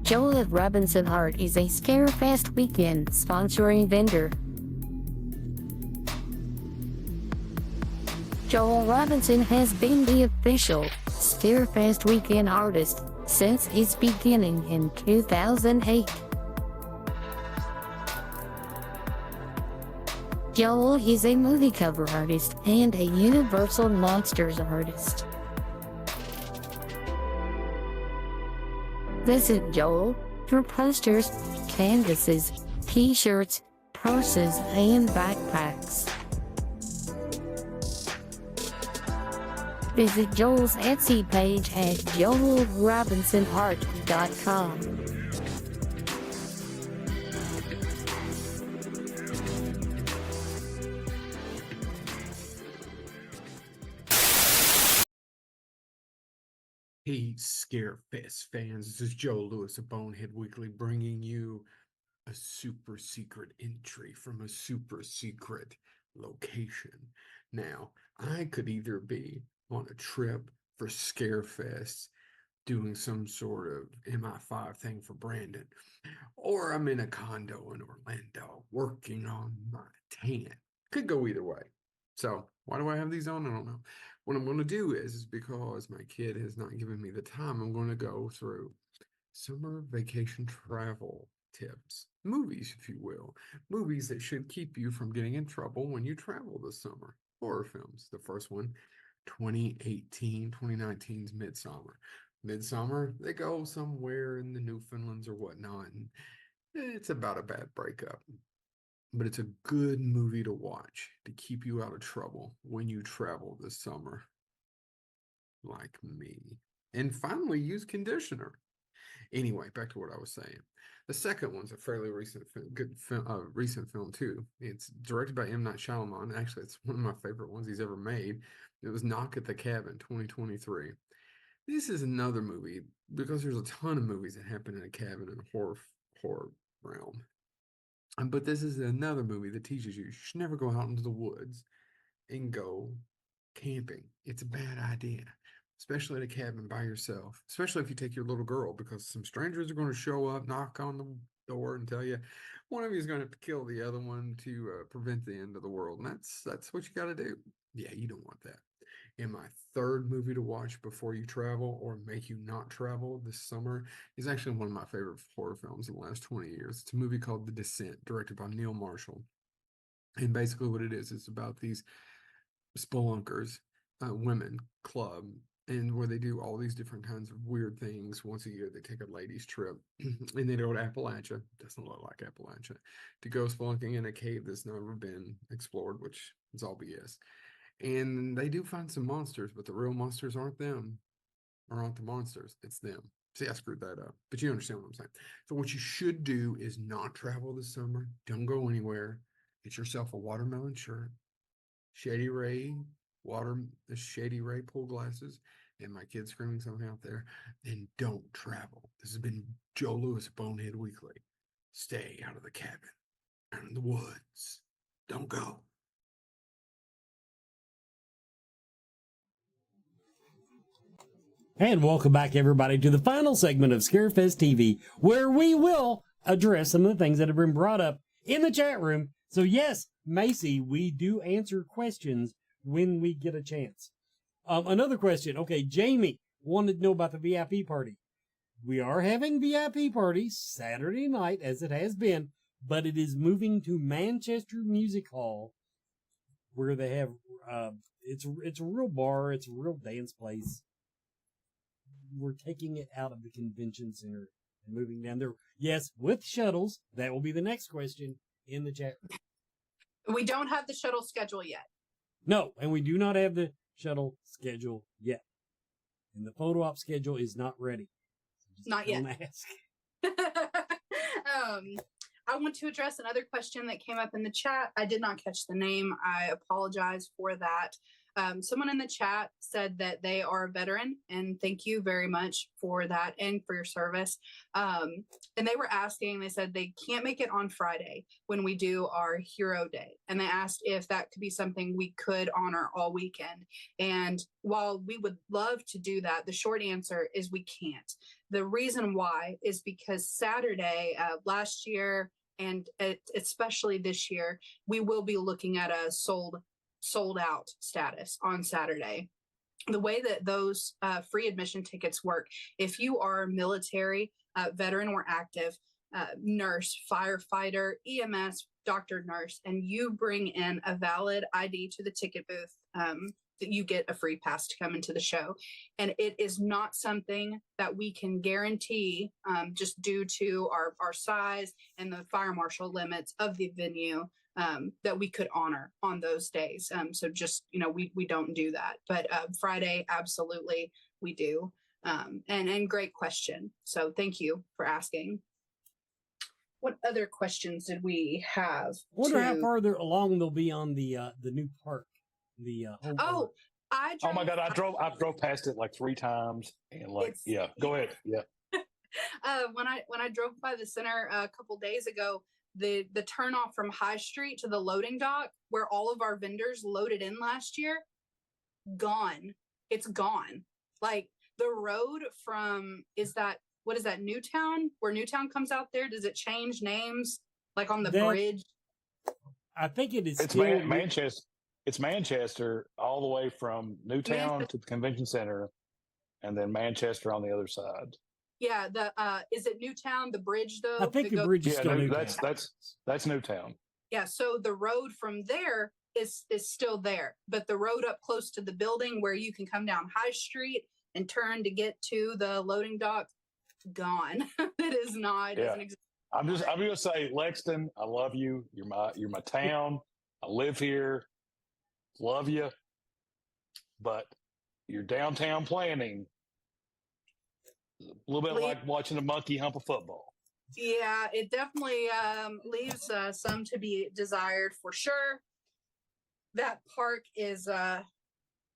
Joel of Robinson Hart is a Scarefest weekend sponsoring vendor. Joel Robinson has been the official Scarefest weekend artist since its beginning in 2008. Joel is a movie cover artist and a Universal Monsters artist. Visit Joel for posters, canvases, t-shirts, purses, and backpacks. Visit Joel's Etsy page at joelrobinsonart.com. Hey, Scarefest fans, this is Joe Lewis of Bonehead Weekly bringing you a super secret entry from a super secret location. Now, I could either be on a trip for Scarefest doing some sort of MI5 thing for Brandon, or I'm in a condo in Orlando working on my tan. Could go either way. So why do I have these on? I don't know. What I'm going to do is because my kid has not given me the time, I'm going to go through summer vacation travel tips, movies, if you will, movies that should keep you from getting in trouble when you travel this summer. Horror films. The first one, 2019's Midsummer. Midsummer, they go somewhere in the Newfoundlands or whatnot, and it's about a bad breakup. But it's a good movie to watch to keep you out of trouble when you travel this summer, like me. And finally, use conditioner. Anyway, back to what I was saying. The second one's a fairly recent film too. It's directed by M. Night Shyamalan. Actually, it's one of my favorite ones he's ever made. It was Knock at the Cabin, 2023. This is another movie because there's a ton of movies that happen in a cabin in a horror realm. But this is another movie that teaches you should never go out into the woods and go camping. It's a bad idea, especially in a cabin by yourself, especially if you take your little girl, because some strangers are going to show up, knock on the door and tell you one of you is going to have to kill the other one to prevent the end of the world. And that's what you got to do. Yeah, you don't want that. And my third movie to watch before you travel or make you not travel this summer is actually one of my favorite horror films in the last 20 years. It's a movie called The Descent, directed by Neil Marshall. And basically what it is about these spelunkers, women club and where they do all these different kinds of weird things. Once a year, they take a ladies' trip, and they go to Appalachia. Doesn't look like Appalachia, to go spelunking in a cave that's never been explored, which is all BS. And they do find some monsters, but the real monsters aren't them, or aren't the monsters. It's them. See, I screwed that up, but you understand what I'm saying. So what you should do is not travel this summer. Don't go anywhere. Get yourself a watermelon shirt, Shady Ray the Shady Ray pool glasses, and my kid screaming something out there, and don't travel. This has been Joe Lewis, Bonehead Weekly. Stay out of the cabin, out in the woods. Don't go. And welcome back, everybody, to the final segment of Scarefest TV, where we will address some of the things that have been brought up in the chat room. So yes, Macy, we do answer questions when we get a chance. Another question. Okay, Jamie wanted to know about the VIP party. We are having VIP parties Saturday night, as it has been, but it is moving to Manchester Music Hall, where they have it's a real bar, it's a real dance place. We're taking it out of the convention center and moving down there. Yes, with shuttles. That will be the next question in the chat room. We don't have the shuttle schedule yet. No, and we do not have the shuttle schedule yet. And the photo op schedule is not ready. So not yet. Ask. I want to address another question that came up in the chat. I did not catch the name. I apologize for that. Someone in the chat said that they are a veteran, and thank you very much for that and for your service. And they were asking, they said they can't make it on Friday when we do our Hero Day. And they asked if that could be something we could honor all weekend. And while we would love to do that, the short answer is we can't. The reason why is because Saturday, last year, and especially this year, we will be looking at a sold out status on Saturday. The way that those free admission tickets work, if you are military, veteran or active, nurse, firefighter, EMS, doctor, nurse, and you bring in a valid ID to the ticket booth, that you get a free pass to come into the show. And it is not something that we can guarantee just due to our size and the fire marshal limits of the venue that we could honor on those days. So just, we don't do that. But Friday, absolutely, we do. And great question. So thank you for asking. What other questions did we have? I wonder how farther along they'll be on the new park. Oh my God, I drove past it like 3 times, and go ahead. Yeah. When I drove by the center a couple days ago, the turnoff from High Street to the loading dock where all of our vendors loaded in last year, gone. It's gone. Like the road from, what is that, Newtown? Where Newtown comes out there? Does it change names? Like on the bridge? I think it is. It's still Manchester. It's Manchester all the way from Newtown to the convention center, and then Manchester on the other side. Yeah, is it Newtown, the bridge though? I think the bridge is still Newtown. That's Newtown. Yeah, so the road from there is still there, but the road up close to the building where you can come down High Street and turn to get to the loading dock, gone. It is not. It doesn't exist. I'm gonna say, Lexington, I love you. You're my town. I live here. Love you. But your downtown planning, a little bit like watching a monkey hump a football. Yeah, it definitely leaves some to be desired for sure. That park is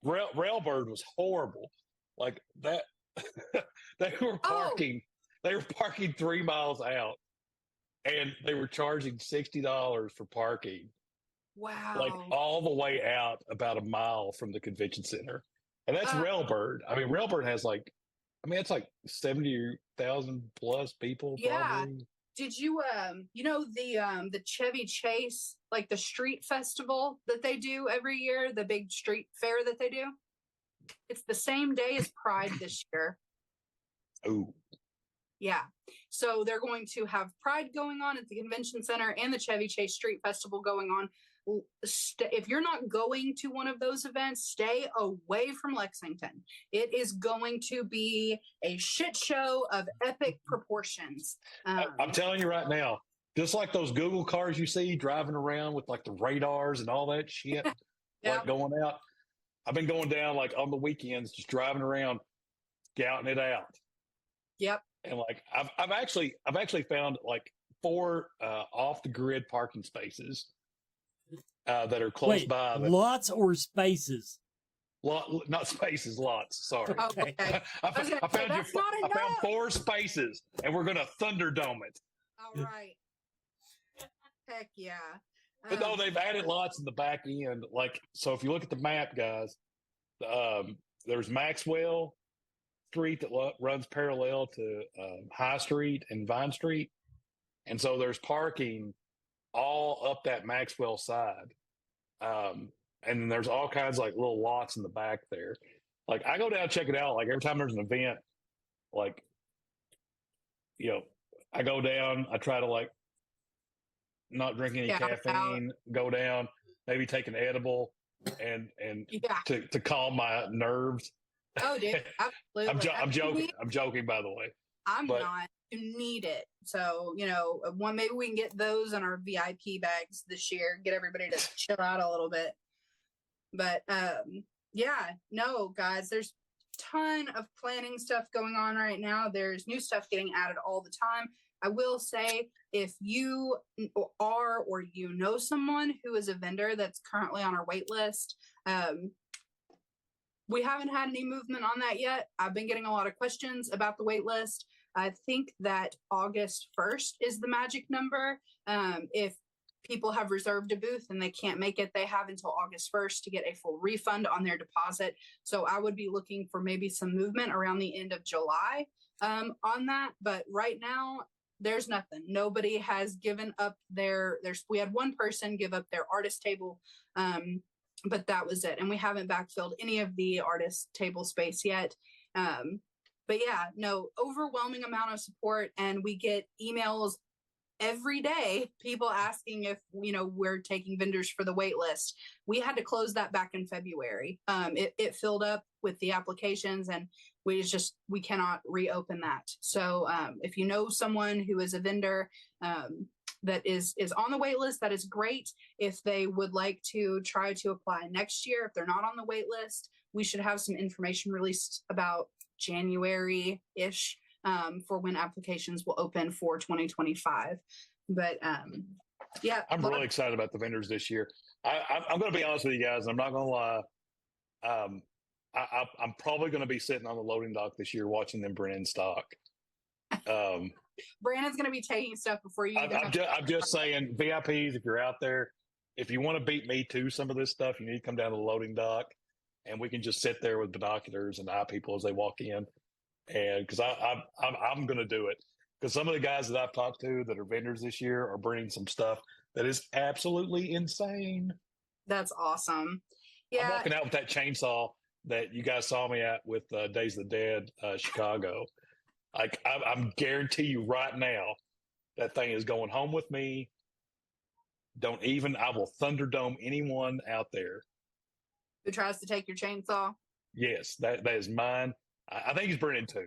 Railbird was horrible. Like that. They were parking 3 miles out, and they were charging $60 for parking. Wow. Like all the way out about a mile from the convention center. And that's Railbird. I mean, Railbird has it's like 70,000 plus people. Yeah. Probably. Did you, the Chevy Chase, like the street festival that they do every year, the big street fair that they do? It's the same day as Pride this year. Oh. Yeah. So they're going to have Pride going on at the convention center and the Chevy Chase Street Festival going on if you're not going to one of those events, stay away from Lexington. It is going to be a shit show of epic proportions. I'm telling you right now, just like those Google cars you see driving around with like the radars and all that shit, like going out. I've been going down like on the weekends, just driving around, scouting it out. Yep. And like I've actually found like 4 off the grid parking spaces that are close by. Lots or spaces? Not spaces, lots. Sorry. Okay. I found 4 spaces, and we're gonna Thunderdome it. All right. Heck yeah. But no, they've added lots in the back end. Like, so if you look at the map, guys, there's Maxwell Street that runs parallel to High Street and Vine Street. And so there's parking all up that Maxwell side. And then there's all kinds of like little lots in the back there. Like, I go down and check it out. Like, every time there's an event, like, I go down, I try to like not drink any caffeine, go down, maybe take an edible and to calm my nerves. Oh, dude, absolutely. I'm joking, by the way. I'm not. You need it. So, maybe we can get those in our VIP bags this year, get everybody to chill out a little bit. But guys, there's a ton of planning stuff going on right now. There's new stuff getting added all the time. I will say, if you are or you know someone who is a vendor that's currently on our wait list, we haven't had any movement on that yet. I've been getting a lot of questions about the wait list. I think that August 1st is the magic number. If people have reserved a booth and they can't make it, they have until August 1st to get a full refund on their deposit. So I would be looking for maybe some movement around the end of July on that. But right now, there's nothing. Nobody has given up we had one person give up their artist table, but that was it. And we haven't backfilled any of the artist table space yet. But yeah, no, overwhelming amount of support. And we get emails every day, people asking if, we're taking vendors for the wait list. We had to close that back in February. It filled up with the applications, and we cannot reopen that. So if you know someone who is a vendor that is on the wait list, that is great. If they would like to try to apply next year, if they're not on the wait list, we should have some information released about January-ish for when applications will open for 2025. But I'm really excited about the vendors this year. I'm going to be honest with you guys. I'm not going to lie. I'm probably going to be sitting on the loading dock this year watching them bring in stock. Brandon's going to be taking stuff before you. I'm just saying, VIPs, if you're out there, if you want to beat me to some of this stuff, you need to come down to the loading dock, and we can just sit there with binoculars and eye people as they walk in. And because I'm going to do it, because some of the guys that I've talked to that are vendors this year are bringing some stuff that is absolutely insane. That's awesome. Yeah, I'm walking out with that chainsaw that you guys saw me at with Days of the Dead, Chicago. Like, I'm guarantee you right now, that thing is going home with me. I will Thunderdome anyone out there who tries to take your chainsaw. Yes, that is mine. I think he's bringing 2.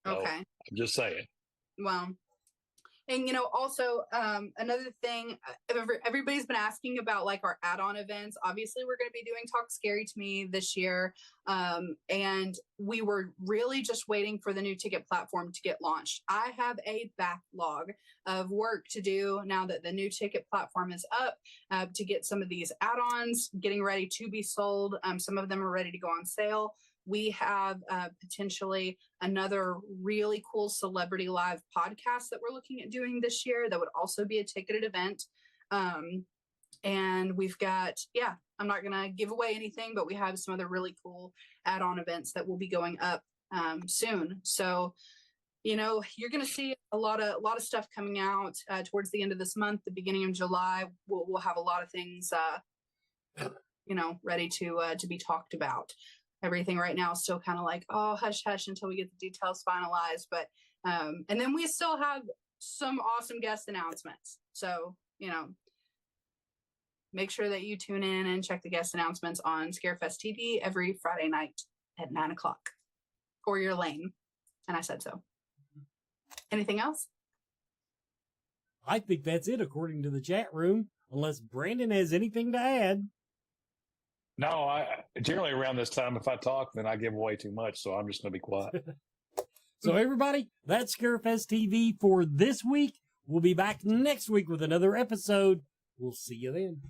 So okay. I'm just saying. Well, and also another thing, everybody's been asking about like our add-on events. Obviously, we're going to be doing Talk Scary to Me this year, and we were really just waiting for the new ticket platform to get launched. I have a backlog of work to do now that the new ticket platform is up, to get some of these add-ons getting ready to be sold. Some of them are ready to go on sale. We have potentially another really cool celebrity live podcast that we're looking at doing this year that would also be a ticketed event. And we've got, I'm not going to give away anything, but we have some other really cool add-on events that will be going up soon. So, you're going to see a lot of stuff coming out towards the end of this month, the beginning of July. We'll have a lot of things, ready to be talked about. Everything right now is still kind of like, oh, hush, hush until we get the details finalized. But, and then we still have some awesome guest announcements. So, make sure that you tune in and check the guest announcements on Scarefest TV every Friday night at 9 o'clock for your lane. And I said so. Anything else? I think that's it according to the chat room, unless Brandon has anything to add. No, I generally around this time, if I talk, then I give away too much. So I'm just going to be quiet. So everybody, that's Scarefest TV for this week. We'll be back next week with another episode. We'll see you then.